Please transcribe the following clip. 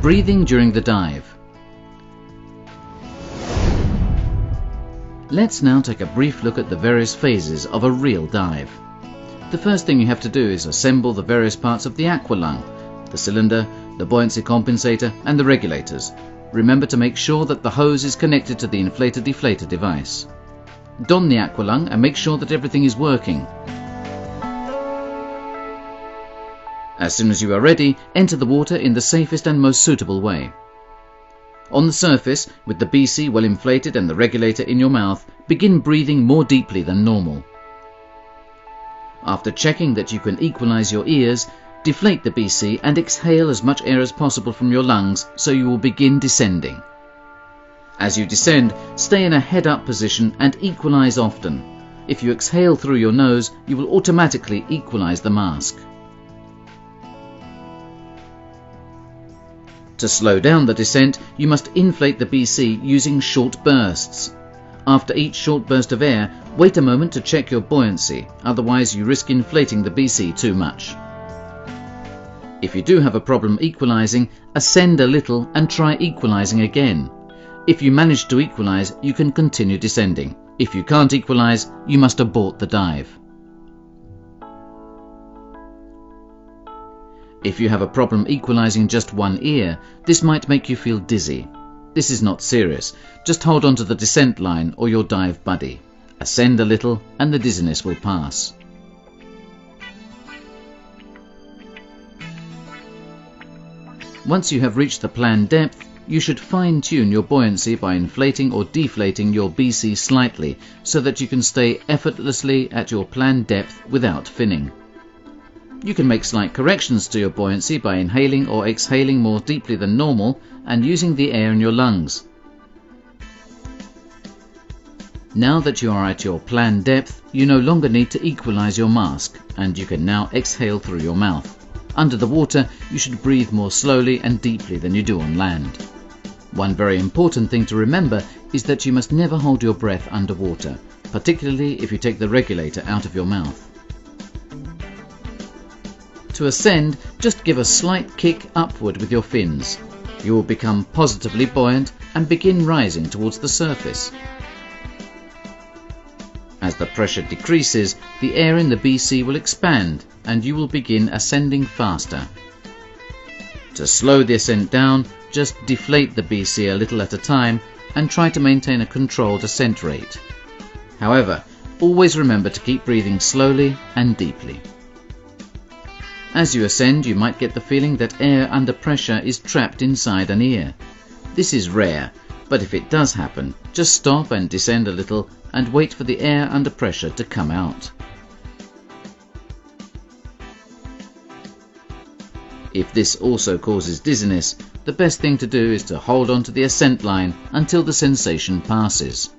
Breathing during the dive. Let's now take a brief look at the various phases of a real dive. The first thing you have to do is assemble the various parts of the aqualung, the cylinder, the buoyancy compensator and the regulators. Remember to make sure that the hose is connected to the inflator-deflator device. Don the aqualung and make sure that everything is working. As soon as you are ready, enter the water in the safest and most suitable way. On the surface, with the BC well inflated and the regulator in your mouth, begin breathing more deeply than normal. After checking that you can equalize your ears, deflate the BC and exhale as much air as possible from your lungs so you will begin descending. As you descend, stay in a head-up position and equalize often. If you exhale through your nose, you will automatically equalize the mask. To slow down the descent, you must inflate the BC using short bursts. After each short burst of air, wait a moment to check your buoyancy, otherwise you risk inflating the BC too much. If you do have a problem equalizing, ascend a little and try equalizing again. If you manage to equalize, you can continue descending. If you can't equalize, you must abort the dive. If you have a problem equalizing just one ear, this might make you feel dizzy. This is not serious. Just hold on to the descent line or your dive buddy. Ascend a little and the dizziness will pass. Once you have reached the planned depth, you should fine-tune your buoyancy by inflating or deflating your BC slightly so that you can stay effortlessly at your planned depth without finning. You can make slight corrections to your buoyancy by inhaling or exhaling more deeply than normal and using the air in your lungs. Now that you are at your planned depth, you no longer need to equalize your mask and you can now exhale through your mouth. Under the water, you should breathe more slowly and deeply than you do on land. One very important thing to remember is that you must never hold your breath underwater, particularly if you take the regulator out of your mouth. To ascend, just give a slight kick upward with your fins. You will become positively buoyant and begin rising towards the surface. As the pressure decreases, the air in the BC will expand and you will begin ascending faster. To slow the ascent down, just deflate the BC a little at a time and try to maintain a controlled ascent rate. However, always remember to keep breathing slowly and deeply. As you ascend, you might get the feeling that air under pressure is trapped inside an ear. This is rare, but if it does happen, just stop and descend a little and wait for the air under pressure to come out. If this also causes dizziness, the best thing to do is to hold on to the ascent line until the sensation passes.